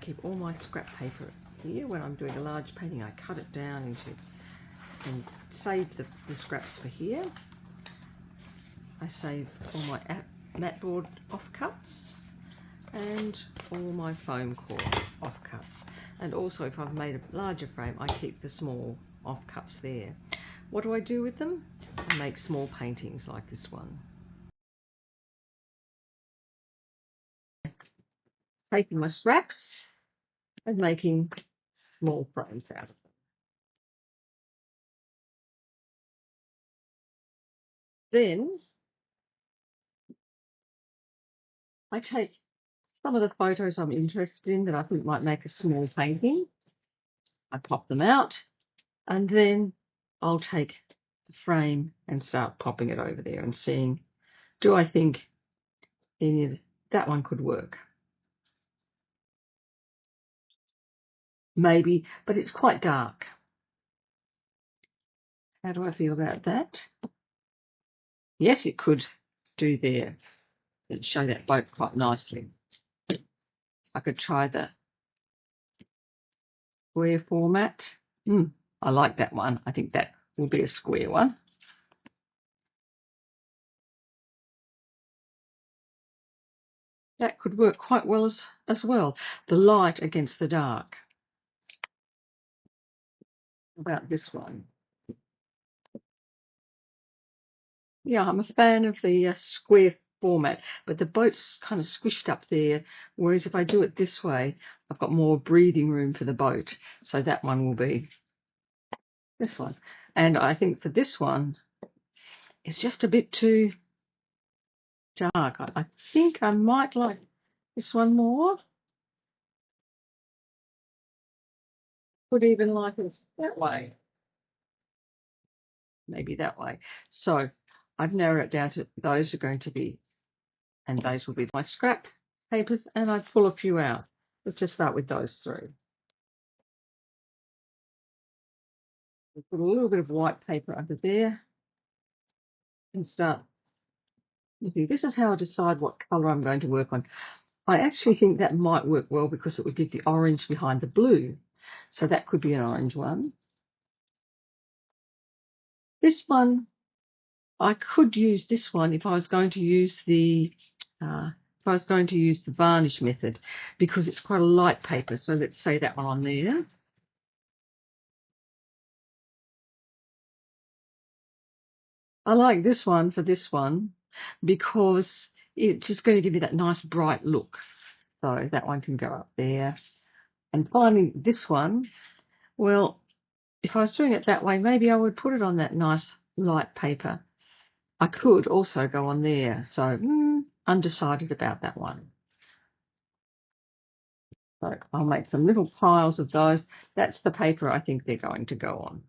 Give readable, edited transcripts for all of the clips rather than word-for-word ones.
keep all my scrap paper here. When I'm doing a large painting, I cut it down into and save the scraps for here. I save all my matte board offcuts and all my foam core offcuts. And also, if I've made a larger frame, I keep the small offcuts there. What do I do with them? I make small paintings like this one. Taking my scraps and making small frames out of them. Then I take some of the photos I'm interested in that I think might make a small painting. I pop them out, and then I'll take the frame and start popping it over there and seeing, do I think any of that one could work? Maybe, but it's quite dark. How do I feel about that? Yes, it could do there. It'd show that boat quite nicely. I could try the square format. I like that one. I think that will be a square one. That could work quite well as well. The light against the dark. About this one. Yeah, I'm a fan of the square format, but the boat's kind of squished up there, whereas if I do it this way, I've got more breathing room for the boat. So that one will be this one. And I think for this one, it's just a bit too dark. I think I might like this one more. Could even like it that way. Maybe that way. So I've narrowed it down to those are going to be, and those will be my scrap papers, and I pull a few out. Let's just start with those three. We'll put a little bit of white paper under there and start looking. This is how I decide what colour I'm going to work on. I actually think that might work well because it would give the orange behind the blue. So that could be an orange one. This one, I could use this one if I was going to use the varnish method, because it's quite a light paper. So let's say that one on there. I like this one for this one because it's just going to give you that nice bright look. So that one can go up there. And finally, this one, well, if I was doing it that way, maybe I would put it on that nice light paper. I could also go on there. So undecided about that one. So I'll make some little piles of those. That's the paper I think they're going to go on.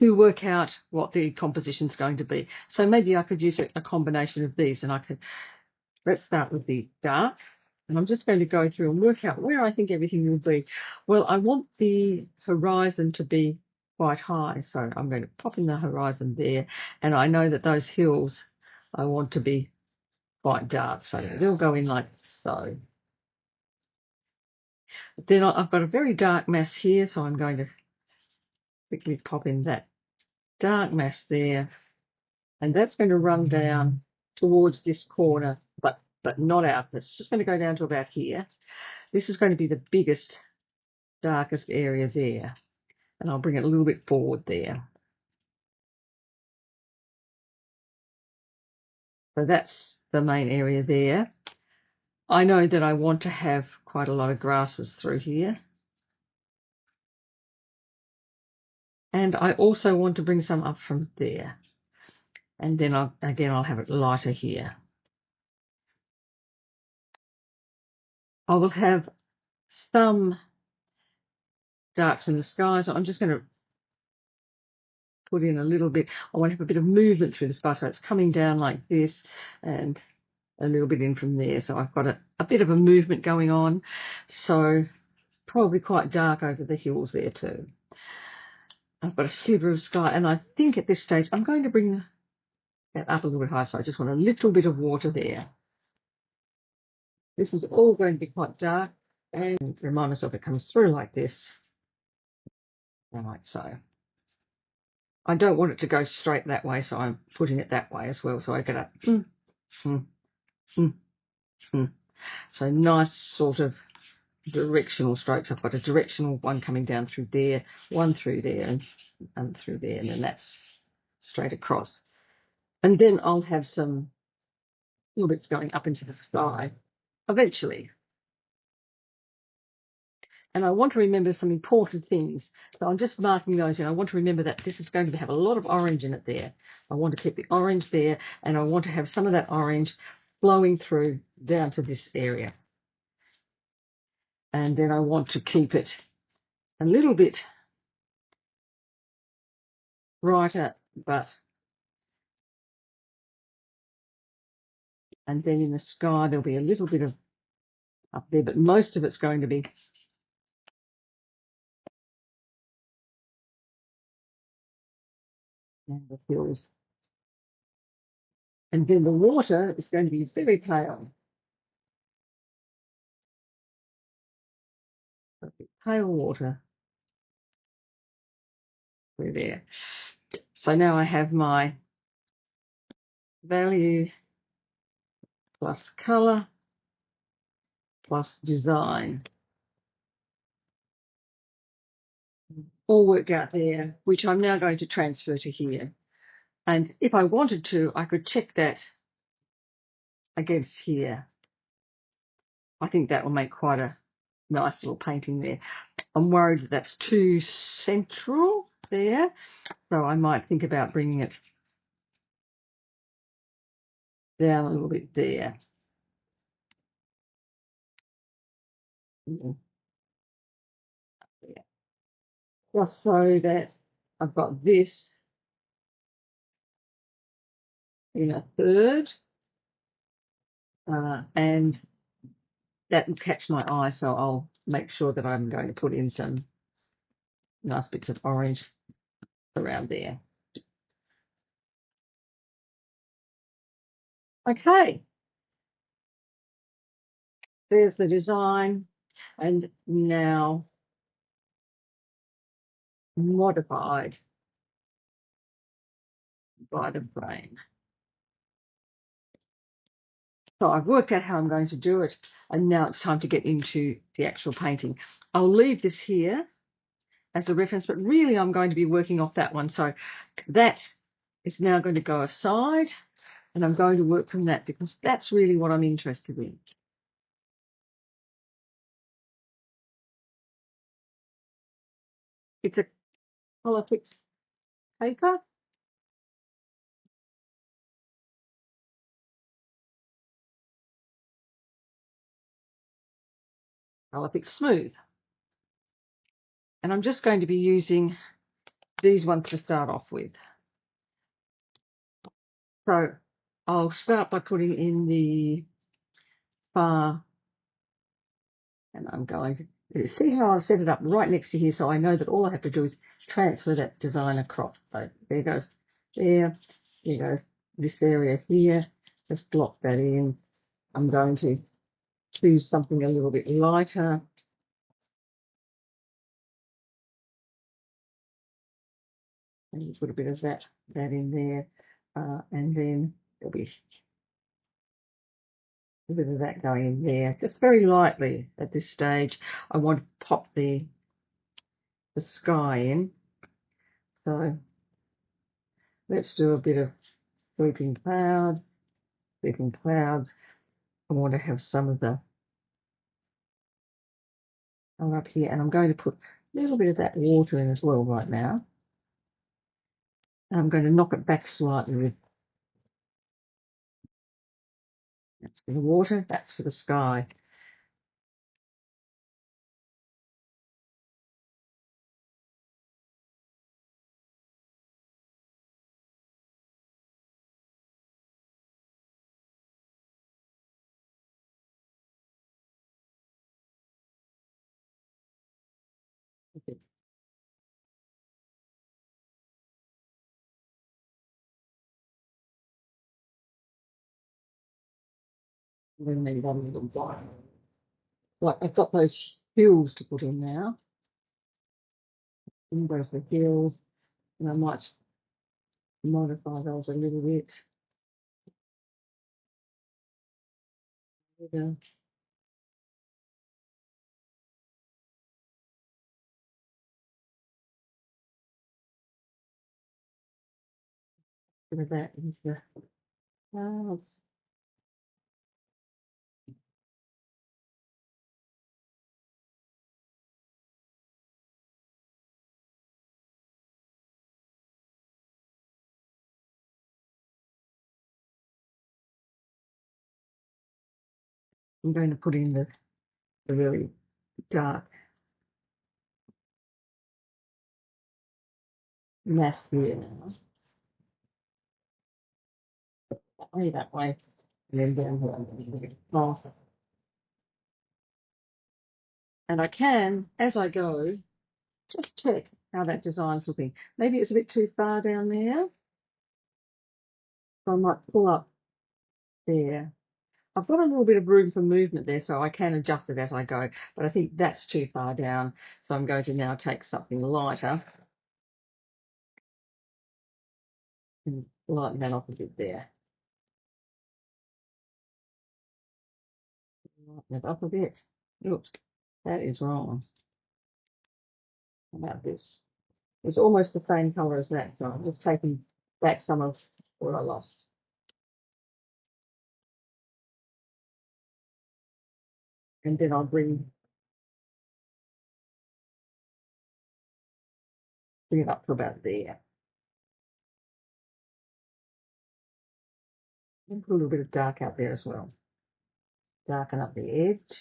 To work out what the composition is going to be. So maybe I could use a combination of these, and let's start with the dark. And I'm just going to go through and work out where I think everything will be. Well, I want the horizon to be quite high, so I'm going to pop in the horizon there. And I know that those hills I want to be quite dark, so they'll go in like so. Then I've got a very dark mass here, so I'm going to quickly pop in that dark mass there. And that's going to run down towards this corner, but not out. It's just going to go down to about here. This is going to be the biggest, darkest area there. And I'll bring it a little bit forward there. So that's the main area there. I know that I want to have quite a lot of grasses through here. And I also want to bring some up from there. And then I'll have it lighter here. I will have some darks in the sky, so I'm just going to put in a little bit. I want to have a bit of movement through the sky, so it's coming down like this and a little bit in from there. So I've got a bit of a movement going on, so probably quite dark over the hills there too. I've got a sliver of sky, and I think at this stage I'm going to bring that up a little bit higher, so I just want a little bit of water there. This is all going to be quite dark, and remind myself it comes through like this, like so. I don't want it to go straight that way, so I'm putting it that way as well, so I get a so nice sort of directional strokes. I've got a directional one coming down through there, one through there, and through there, and then that's straight across. And then I'll have some little bits going up into the sky eventually. And I want to remember some important things. So I'm just marking those in. I want to remember that this is going to have a lot of orange in it there. I want to keep the orange there, and I want to have some of that orange flowing through down to this area. And then I want to keep it a little bit brighter, and then in the sky there'll be a little bit of up there, but most of it's going to be down the hills. And then the water is going to be very pale. Pale water through there. So now I have my value plus colour plus design all worked out there, which I'm now going to transfer to here. And if I wanted to, I could check that against here. I think that will make quite a nice little painting there. I'm worried that that's too central there, so I might think about bringing it down a little bit there. Just so that I've got this in a third, and that will catch my eye, so I'll make sure that I'm going to put in some nice bits of orange around there. Okay, there's the design, and now modified by the brain. So I've worked out how I'm going to do it, and now it's time to get into the actual painting. I'll leave this here as a reference, but really I'm going to be working off that one. So that is now going to go aside, and I'm going to work from that because that's really what I'm interested in. It's a Colourfix paper. Colourfix Smooth. And I'm just going to be using these ones to start off with. So I'll start by putting in the far, and I'm going to see how I've set it up right next to here, so I know that all I have to do is transfer that design across. So there goes there goes this area here. Just block that in. I'm going to choose something a little bit lighter. And put a bit of that in there. And then there'll be a bit of that going in there, just very lightly at this stage. I want to pop the sky in. So let's do a bit of sweeping clouds. I want to have some of the colour up here, and I'm going to put a little bit of that water in as well right now. And I'm going to knock it back slightly with that's for the water, that's for the sky. Okay. Then maybe that a little dark. Right, I've got those hills to put in now. And there's the hills, and I might modify those a little bit. With a bit of that into the clouds. I'm going to put in the really dark mass here now. That way, and then down here. Oh. And I can, as I go, just check how that design's looking. Maybe it's a bit too far down there, so I might pull up there. I've got a little bit of room for movement there, so I can adjust it as I go, but I think that's too far down, so I'm going to now take something lighter and lighten that off a bit there. Lighten it up a bit. Oops, that is wrong. How about this? It's almost the same colour as that, so I'm just taking back some of what I lost. And then I'll bring it up to about there. And put a little bit of dark out there as well. Darken up the edge,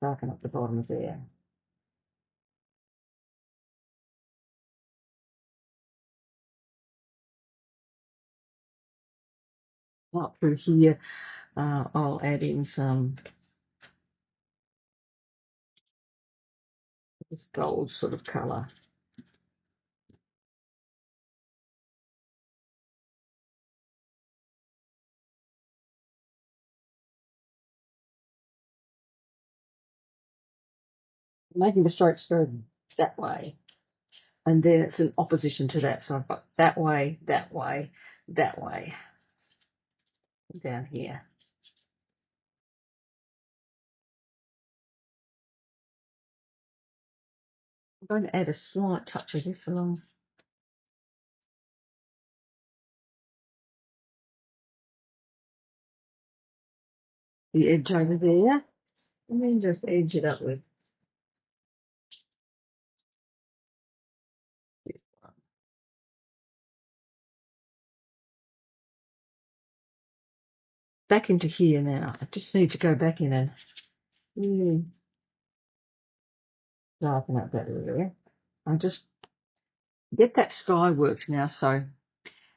darken up the bottom of there. Up through here, I'll add in some this gold sort of colour. Making the strokes go that way, and then it's in opposition to that. So I've got that way, that way, that way, down here. I'm going to add a slight touch of this along the edge over there, and then just edge it up with this one. Back into here now. I just need to go back in and really darken up that area. I just get that sky worked now, so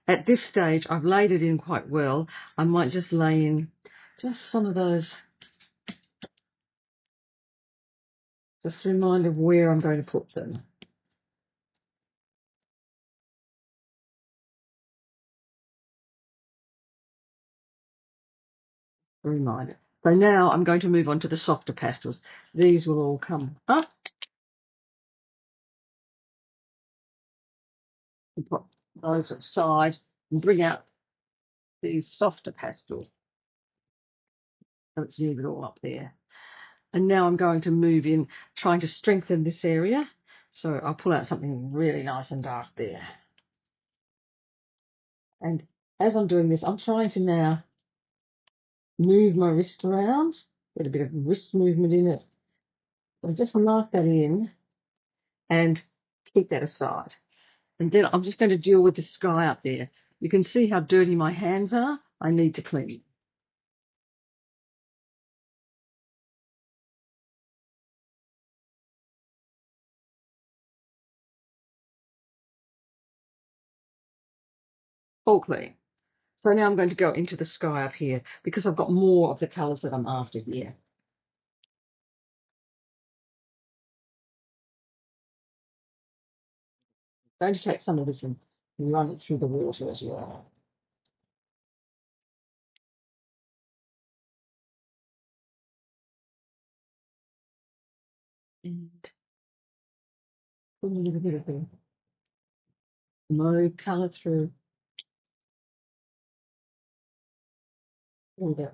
at this stage I've laid it in quite well. I might just lay in just some of those, just a reminder of where I'm going to put them. A reminder. So now I'm going to move on to the softer pastels. These will all come up and put those aside and bring out these softer pastels. So it's leave it all up there. And now I'm going to move in, trying to strengthen this area. So I'll pull out something really nice and dark there. And as I'm doing this, I'm trying to now move my wrist around, get a bit of wrist movement in it. So just mark that in and keep that aside. And then I'm just going to deal with the sky up there. You can see how dirty my hands are. I need to clean it. All clean. So now I'm going to go into the sky up here because I've got more of the colours that I'm after here. going to take some of this and run it through the water as well. And put a little bit of the mauve colour through all the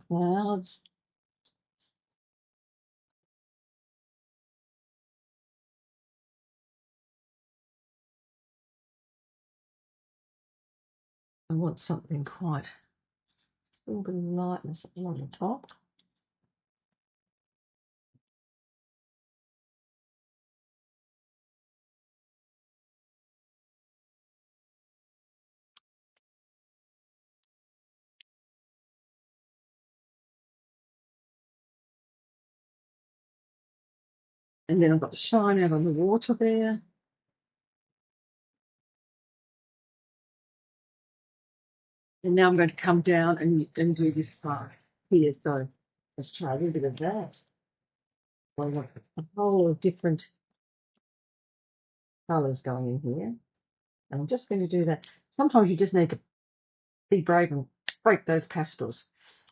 clouds. I want something quite, a little bit of lightness along the top. And then I've got the shine out on the water there. And now I'm going to come down and do this part here. So let's try a little bit of that. I want a whole lot of different colours going in here. And I'm just going to do that. Sometimes you just need to be brave and break those pastels.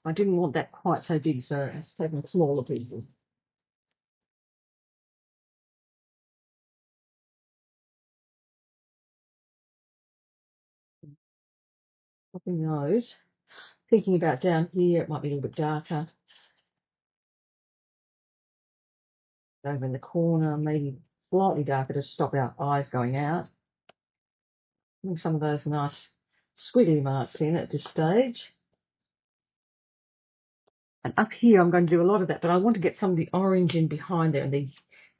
I didn't want that quite so big, so it's taken smaller pieces. Popping those. Thinking about down here, it might be a little bit darker. Over in the corner, maybe slightly darker to stop our eyes going out. Putting some of those nice squiggly marks in at this stage. And up here, I'm going to do a lot of that, but I want to get some of the orange in behind there and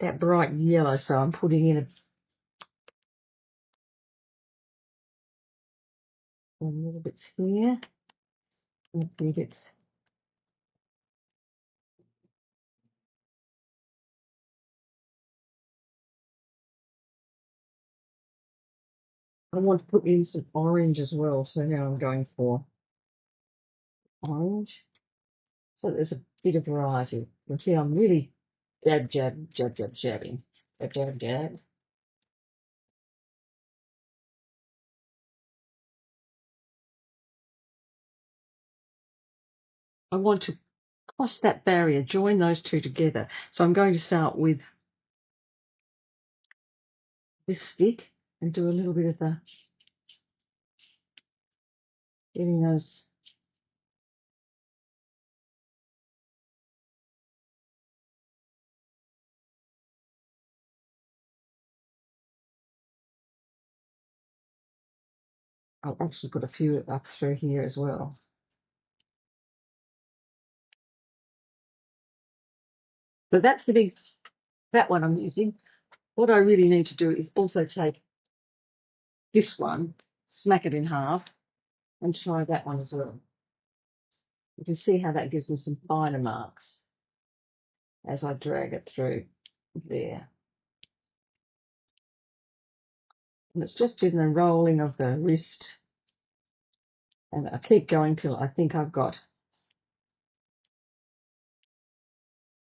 that bright yellow. So I'm putting in a little bits here, and a few bits. I want to put in some orange as well, so now I'm going for orange. So there's a bit of variety. You can see I'm really jab, jab, jab, jab, jabbing. Jab, jab, jab. I want to cross that barrier, join those two together. So I'm going to start with this stick and do a little bit of the getting those. I'll actually put a few up through here as well. So that's that one I'm using. What I really need to do is also take this one, smack it in half, and try that one as well. You can see how that gives me some finer marks as I drag it through there. And it's just in the rolling of the wrist. And I keep going till I think I've got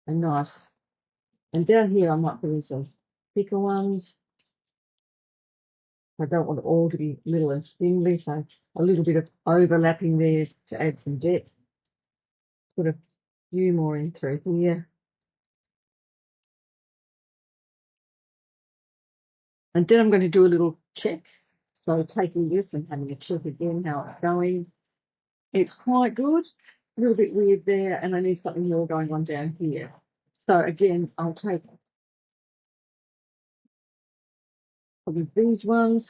a nice, and down here I might put in some thicker ones. I don't want it all to be little and spindly, so a little bit of overlapping there to add some depth. Put a few more in through here. And then I'm going to do a little check. So taking this and having a check again how it's going. It's quite good. A little bit weird there, and I need something more going on down here. So again, I'll take probably these ones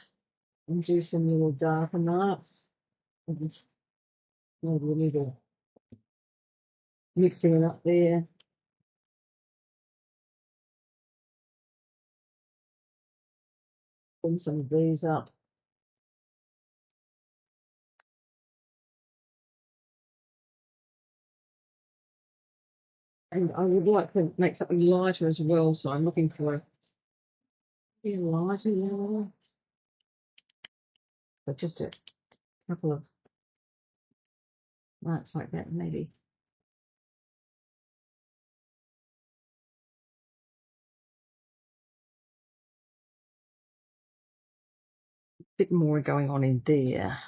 and do some little darker marks. And maybe a little mixing it up there. Bring some of these up. And I would like to make something lighter as well, so I'm looking for a bit lighter yellow. So just a couple of marks like that, maybe. bit more going on in there.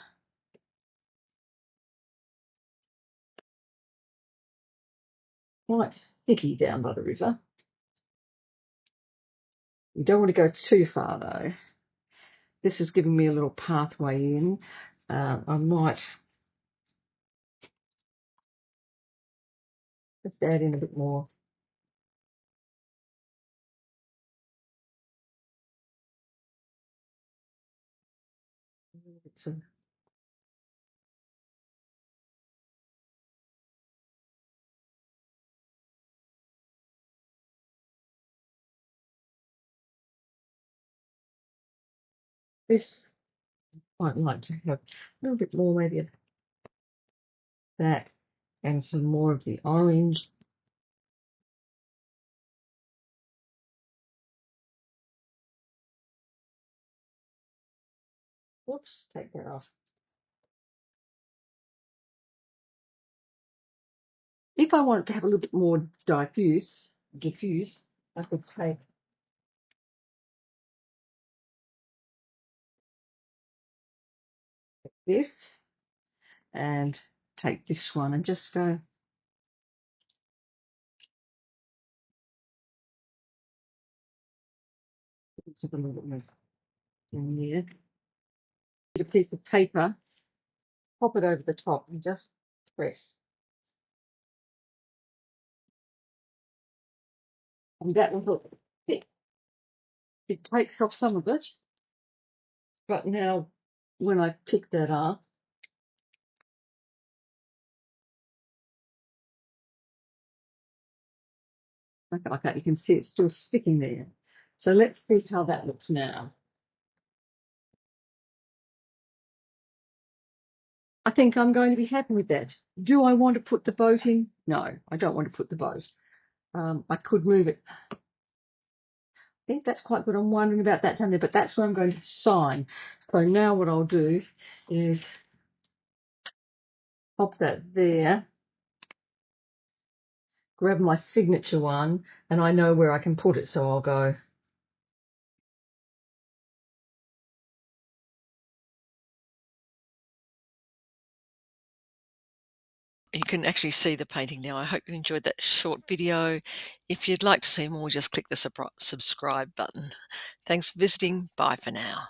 Quite sticky down by the river. You don't want to go too far though. This is giving me a little pathway in. I might just add in a bit more. So this I'd like to have a little bit more maybe of that and some more of the orange. Whoops, take that off. If I want it to have a little bit more diffuse, I could take this and take this one and just go a little bit more in there. Get a piece of paper, pop it over the top and just press. And that will look thick. It takes off some of it, but now when I pick that up, like that, you can see it's still sticking there. So let's see how that looks now. I think I'm going to be happy with that. Do I want to put the boat in? No, I don't want to put the boat. I could move it. I think that's quite good. I'm wondering about that down there, but that's where I'm going to sign. So now what I'll do is pop that there, grab my signature one, and I know where I can put it, so I'll go. You can actually see the painting now. I hope you enjoyed that short video. If you'd like to see more, just click the subscribe button. Thanks for visiting. Bye for now.